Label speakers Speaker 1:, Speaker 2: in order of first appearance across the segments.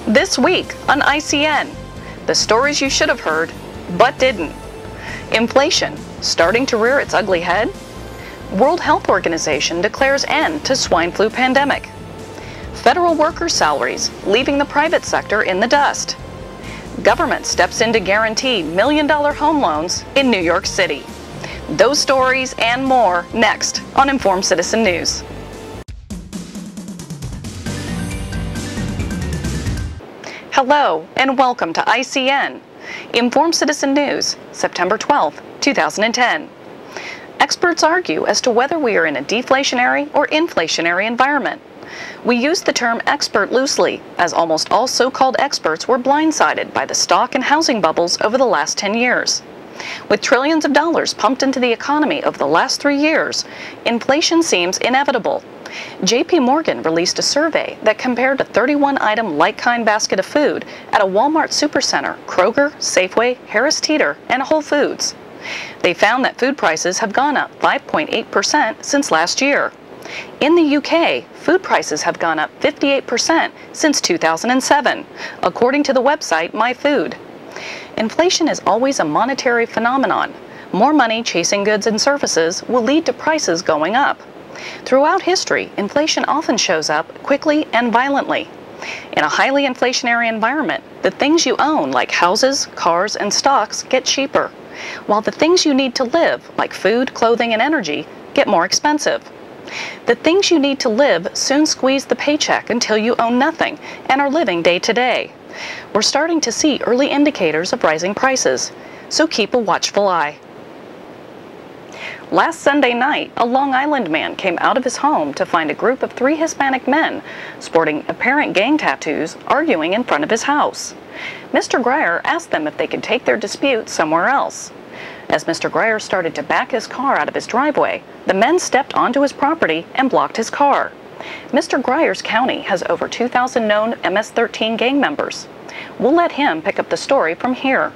Speaker 1: This week on ICN, the stories you should have heard, but didn't. Inflation starting to rear its ugly head. World Health Organization declares end to swine-flu pandemic. Federal workers' salaries leaving the private sector in the dust. Government steps in to guarantee million-dollar home loans in New York City. Those stories and more next on Informed Citizen News. Hello and welcome to ICN, Informed Citizen News, September 12, 2010. Experts argue as to whether we are in a deflationary or inflationary environment. We use the term expert loosely, as almost all so-called experts were blindsided by the stock and housing bubbles over the last 10 years. With trillions of dollars pumped into the economy over the last 3 years, inflation seems inevitable. J.P. Morgan released a survey that compared a 31-item like-kind basket of food at a Walmart Supercenter, Kroger, Safeway, Harris Teeter, and Whole Foods. They found that food prices have gone up 5.8% since last year. In the UK, food prices have gone up 58% since 2007, according to the website MyFood. Inflation is always a monetary phenomenon. More money chasing goods and services will lead to prices going up. Throughout history, inflation often shows up quickly and violently. In a highly inflationary environment, the things you own, like houses, cars, and stocks, get cheaper, while the things you need to live, like food, clothing, and energy, get more expensive. The things you need to live soon squeeze the paycheck until you own nothing and are living day to day. We're starting to see early indicators of rising prices, so keep a watchful eye. Last Sunday night, a Long Island man came out of his home to find a group of 3 Hispanic men sporting apparent gang tattoos arguing in front of his house. Mr. Grier asked them if they could take their dispute somewhere else. As Mr. Grier started to back his car out of his driveway, the men stepped onto his property and blocked his car. Mr. Grier's county has over 2,000 known MS-13 gang members. We'll let him pick up the story from here.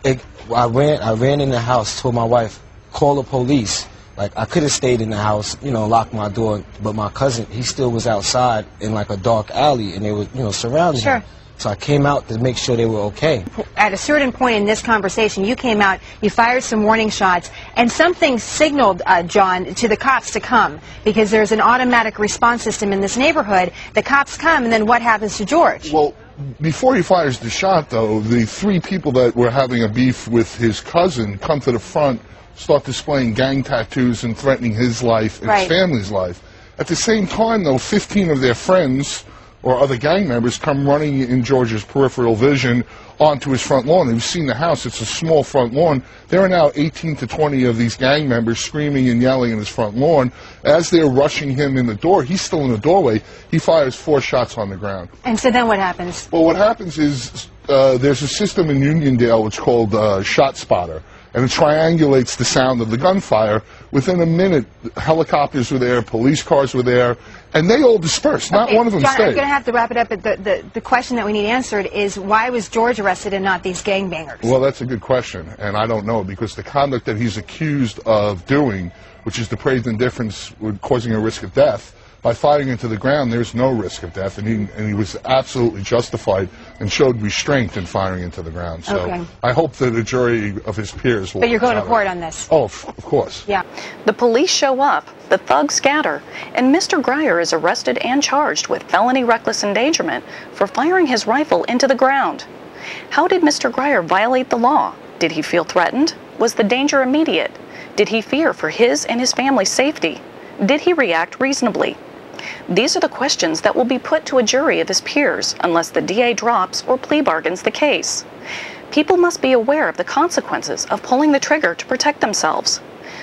Speaker 2: I ran in the house, told my wife, call the police. Like, I could have stayed in the house, locked my door, but my cousin, he still was outside in like a dark alley, and they were, surrounding him. So I came out to make sure they were okay.
Speaker 3: At a certain point in this conversation, you came out, you fired some warning shots, and something signaled, John, to the cops to come, because there's an automatic response system in this neighborhood. The cops come, and then what happens to George?
Speaker 4: Well, before he fires the shot, though, the 3 people that were having a beef with his cousin come to the front, start displaying gang tattoos and threatening his life and his family's life. At the same time, though, 15 of their friends or other gang members come running in George's peripheral vision onto his front lawn. They've seen the house. It's a small front lawn. There are now 18 to 20 of these gang members screaming and yelling in his front lawn. As they're rushing him in the door, he's still in the doorway. He fires 4 shots on the ground.
Speaker 3: And so then what happens?
Speaker 4: Well, what happens is there's a system in Uniondale which is called Shot Spotter, and it triangulates the sound of the gunfire. Within a minute, helicopters were there, police cars were there, and they all dispersed. Not one of them
Speaker 3: John,
Speaker 4: stayed.
Speaker 3: I'm going to have to wrap it up, but the question that we need answered is, why was George arrested and not these gangbangers?
Speaker 4: Well, that's a good question, and I don't know, because the conduct that he's accused of doing, which is depraved indifference causing a risk of death, by firing into the ground, there's no risk of death, and he was absolutely justified and showed restraint in firing into the ground. So I hope that a jury of his peers will...
Speaker 3: But you're going to court on this?
Speaker 4: Oh, of course.
Speaker 3: Yeah.
Speaker 1: The police show up, the thugs scatter, and Mr. Grier is arrested and charged with felony reckless endangerment for firing his rifle into the ground. How did Mr. Grier violate the law? Did he feel threatened? Was the danger immediate? Did he fear for his and his family's safety? Did he react reasonably? These are the questions that will be put to a jury of his peers unless the DA drops or plea bargains the case. People must be aware of the consequences of pulling the trigger to protect themselves.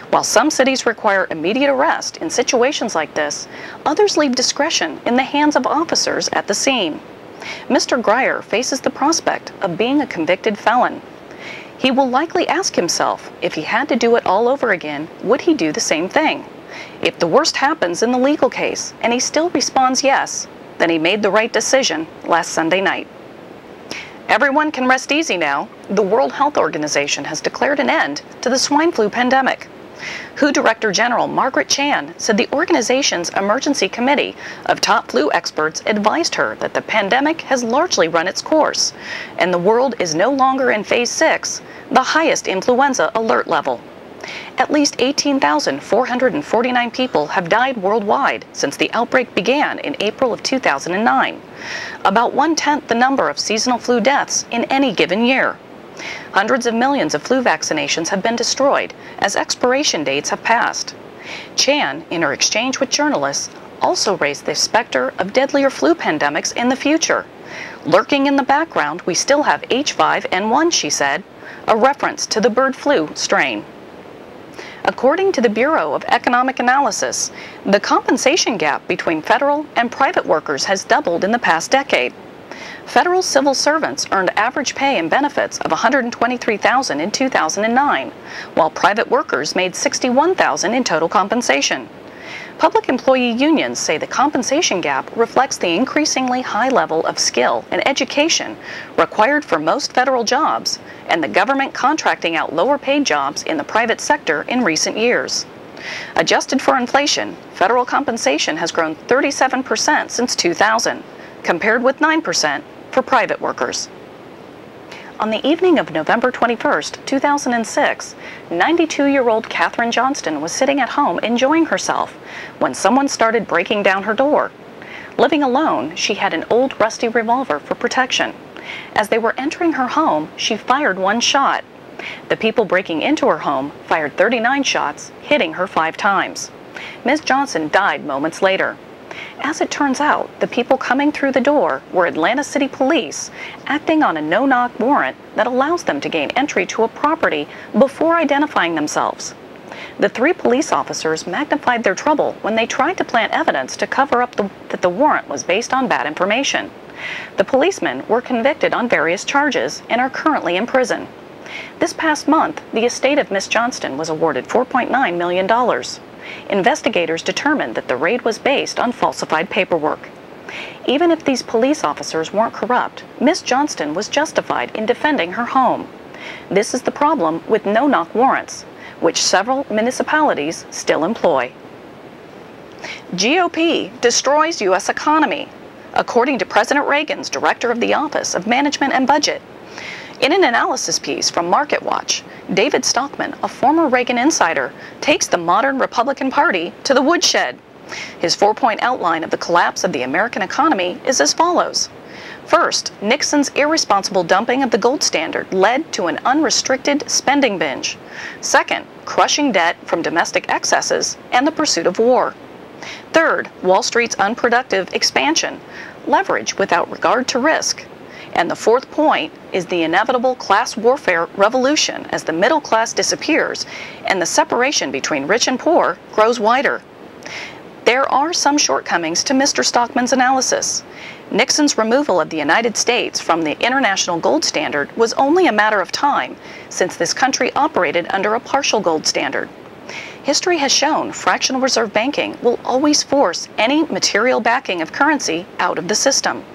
Speaker 1: While some cities require immediate arrest in situations like this, others leave discretion in the hands of officers at the scene. Mr. Grier faces the prospect of being a convicted felon. He will likely ask himself, if he had to do it all over again, would he do the same thing? If the worst happens in the legal case and he still responds yes, then he made the right decision last Sunday night. Everyone can rest easy now. The World Health Organization has declared an end to the swine flu pandemic. WHO Director General Margaret Chan said the organization's emergency committee of top flu experts advised her that the pandemic has largely run its course, and the world is no longer in phase 6, the highest influenza alert level. At least 18,449 people have died worldwide since the outbreak began in April of 2009, about 1/10 the number of seasonal flu deaths in any given year. Hundreds of millions of flu vaccinations have been destroyed as expiration dates have passed. Chan, in her exchange with journalists, also raised the specter of deadlier flu pandemics in the future. Lurking in the background, we still have H1N1, she said, a reference to the bird flu strain. According to the Bureau of Economic Analysis, the compensation gap between federal and private workers has doubled in the past decade. Federal civil servants earned average pay and benefits of $123,000 in 2009, while private workers made $61,000 in total compensation. Public employee unions say the compensation gap reflects the increasingly high level of skill and education required for most federal jobs and the government contracting out lower-paid jobs in the private sector in recent years. Adjusted for inflation, federal compensation has grown 37% since 2000, compared with 9% for private workers. On the evening of November 21, 2006, 92-year-old Katherine Johnston was sitting at home enjoying herself when someone started breaking down her door. Living alone, she had an old rusty revolver for protection. As they were entering her home, she fired one shot. The people breaking into her home fired 39 shots, hitting her 5 times. Ms. Johnson died moments later. As it turns out, the people coming through the door were Atlanta City Police, acting on a no-knock warrant that allows them to gain entry to a property before identifying themselves. The 3 police officers magnified their trouble when they tried to plant evidence to cover up that the warrant was based on bad information. The policemen were convicted on various charges and are currently in prison. This past month, the estate of Miss Johnston was awarded $4.9 million. Investigators determined that the raid was based on falsified paperwork. Even if these police officers weren't corrupt, Miss Johnston was justified in defending her home. This is the problem with no-knock warrants, which several municipalities still employ. GOP destroys U.S. economy, according to President Reagan's director of the Office of Management and Budget. In an analysis piece from MarketWatch, David Stockman, a former Reagan insider, takes the modern Republican Party to the woodshed. His 4-point outline of the collapse of the American economy is as follows. First, Nixon's irresponsible dumping of the gold standard led to an unrestricted spending binge. Second, crushing debt from domestic excesses and the pursuit of war. Third, Wall Street's unproductive expansion, leverage without regard to risk. And the 4th point is the inevitable class warfare revolution as the middle class disappears and the separation between rich and poor grows wider. There are some shortcomings to Mr. Stockman's analysis. Nixon's removal of the United States from the international gold standard was only a matter of time, since this country operated under a partial gold standard. History has shown fractional reserve banking will always force any material backing of currency out of the system.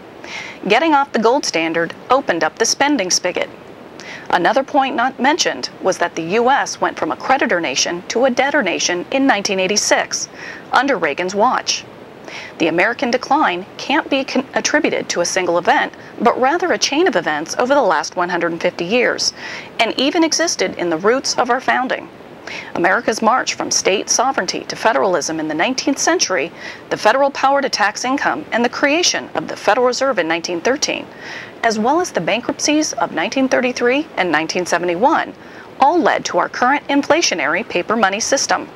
Speaker 1: Getting off the gold standard opened up the spending spigot. Another point not mentioned was that the U.S. went from a creditor nation to a debtor nation in 1986, under Reagan's watch. The American decline can't be attributed to a single event, but rather a chain of events over the last 150 years, and even existed in the roots of our founding. America's march from state sovereignty to federalism in the 19th century, the federal power to tax income, and the creation of the Federal Reserve in 1913, as well as the bankruptcies of 1933 and 1971, all led to our current inflationary paper money system.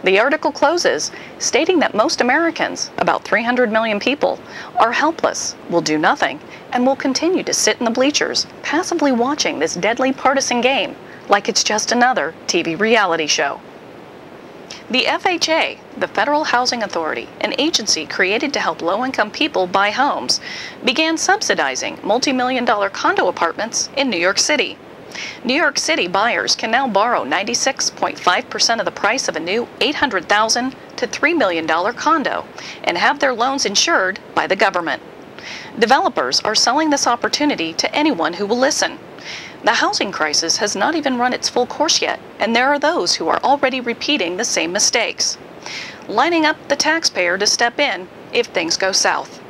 Speaker 1: The article closes stating that most Americans, about 300 million people, are helpless, will do nothing, and will continue to sit in the bleachers, passively watching this deadly partisan game, like it's just another TV reality show. The FHA, the Federal Housing Authority, an agency created to help low-income people buy homes, began subsidizing multi-million-dollar condo apartments in New York City. New York City buyers can now borrow 96.5% of the price of a new $800,000 to $3 million condo and have their loans insured by the government. Developers are selling this opportunity to anyone who will listen. The housing crisis has not even run its full course yet, and there are those who are already repeating the same mistakes, lining up the taxpayer to step in if things go south.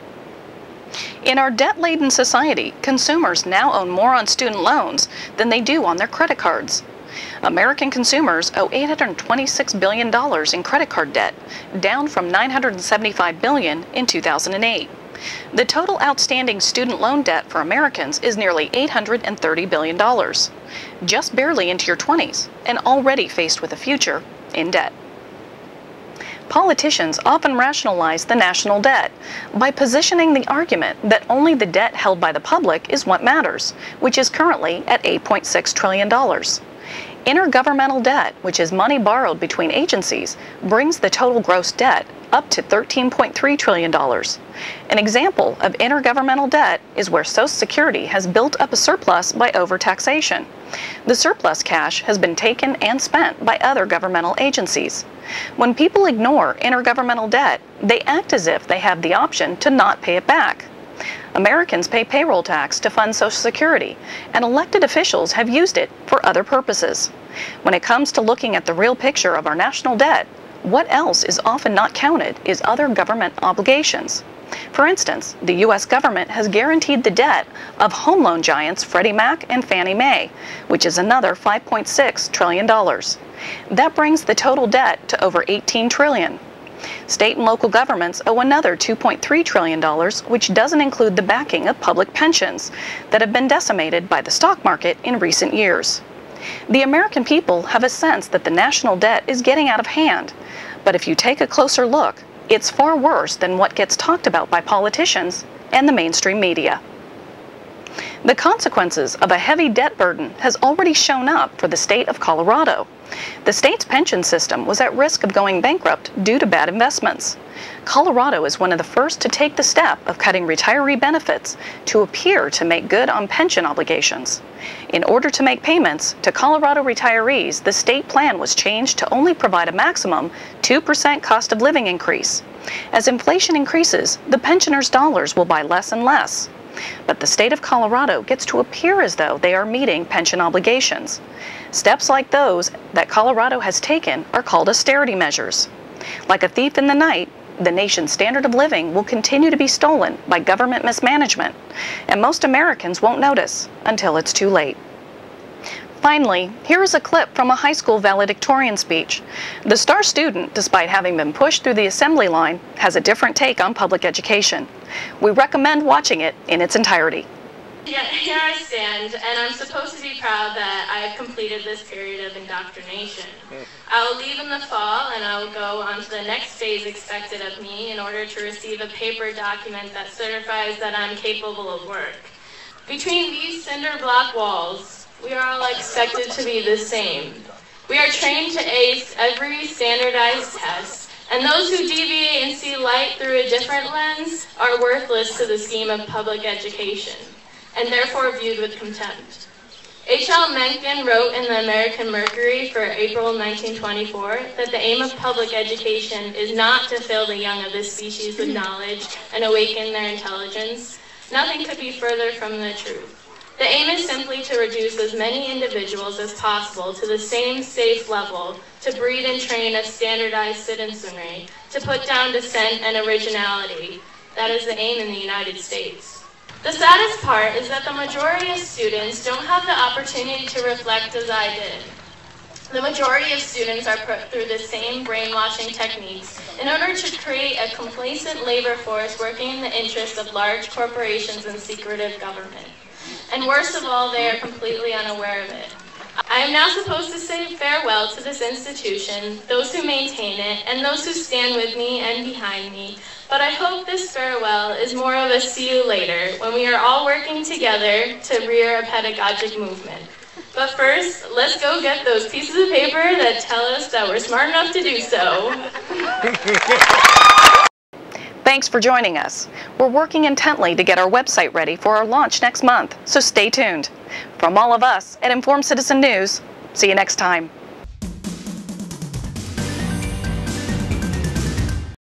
Speaker 1: In our debt-laden society, consumers now own more on student loans than they do on their credit cards. American consumers owe $826 billion in credit card debt, down from $975 billion in 2008. The total outstanding student loan debt for Americans is nearly $830 billion, just barely into your 20s, and already faced with a future in debt. Politicians often rationalize the national debt by positioning the argument that only the debt held by the public is what matters, which is currently at $8.6 trillion. Intergovernmental debt, which is money borrowed between agencies, brings the total gross debt up to $13.3 trillion. An example of intergovernmental debt is where Social Security has built up a surplus by overtaxation. The surplus cash has been taken and spent by other governmental agencies. When people ignore intergovernmental debt, they act as if they have the option to not pay it back. Americans pay payroll tax to fund Social Security, and elected officials have used it for other purposes. When it comes to looking at the real picture of our national debt, what else is often not counted is other government obligations. For instance, the U.S. government has guaranteed the debt of home loan giants Freddie Mac and Fannie Mae, which is another $5.6 trillion. That brings the total debt to over $18 trillion. State and local governments owe another $2.3 trillion, which doesn't include the backing of public pensions that have been decimated by the stock market in recent years. The American people have a sense that the national debt is getting out of hand, but if you take a closer look, it's far worse than what gets talked about by politicians and the mainstream media. The consequences of a heavy debt burden has already shown up for the state of Colorado. The state's pension system was at risk of going bankrupt due to bad investments. Colorado is one of the first to take the step of cutting retiree benefits to appear to make good on pension obligations. In order to make payments to Colorado retirees, the state plan was changed to only provide a maximum 2% cost of living increase. As inflation increases, the pensioners' dollars will buy less and less. But the state of Colorado gets to appear as though they are meeting pension obligations. Steps like those that Colorado has taken are called austerity measures. Like a thief in the night, the nation's standard of living will continue to be stolen by government mismanagement, and most Americans won't notice until it's too late. Finally, here is a clip from a high school valedictorian speech. The star student, despite having been pushed through the assembly line, has a different take on public education. We recommend watching it in its entirety.
Speaker 5: Here I stand, and I'm supposed to be proud that I have completed this period of indoctrination. I will leave in the fall, and I will go on to the next phase expected of me in order to receive a paper document that certifies that I'm capable of work. Between these cinder block walls, we are all expected to be the same. We are trained to ace every standardized test, and those who deviate and see light through a different lens are worthless to the scheme of public education, and therefore viewed with contempt. H.L. Mencken wrote in the American Mercury for April 1924 that the aim of public education is not to fill the young of this species with knowledge and awaken their intelligence. Nothing could be further from the truth. The aim is simply to reduce as many individuals as possible to the same safe level, to breed and train a standardized citizenry, to put down dissent and originality. That is the aim in the United States. The saddest part is that the majority of students don't have the opportunity to reflect as I did. The majority of students are put through the same brainwashing techniques in order to create a complacent labor force working in the interests of large corporations and secretive government. And worst of all, they are completely unaware of it. I am now supposed to say farewell to this institution, those who maintain it, and those who stand with me and behind me. But I hope this farewell is more of a see you later, when we are all working together to rear a pedagogic movement. But first, let's go get those pieces of paper that tell us that we're smart enough to do so.
Speaker 1: Thanks for joining us. We're working intently to get our website ready for our launch next month, so stay tuned. From all of us at Informed Citizen News, see you next time.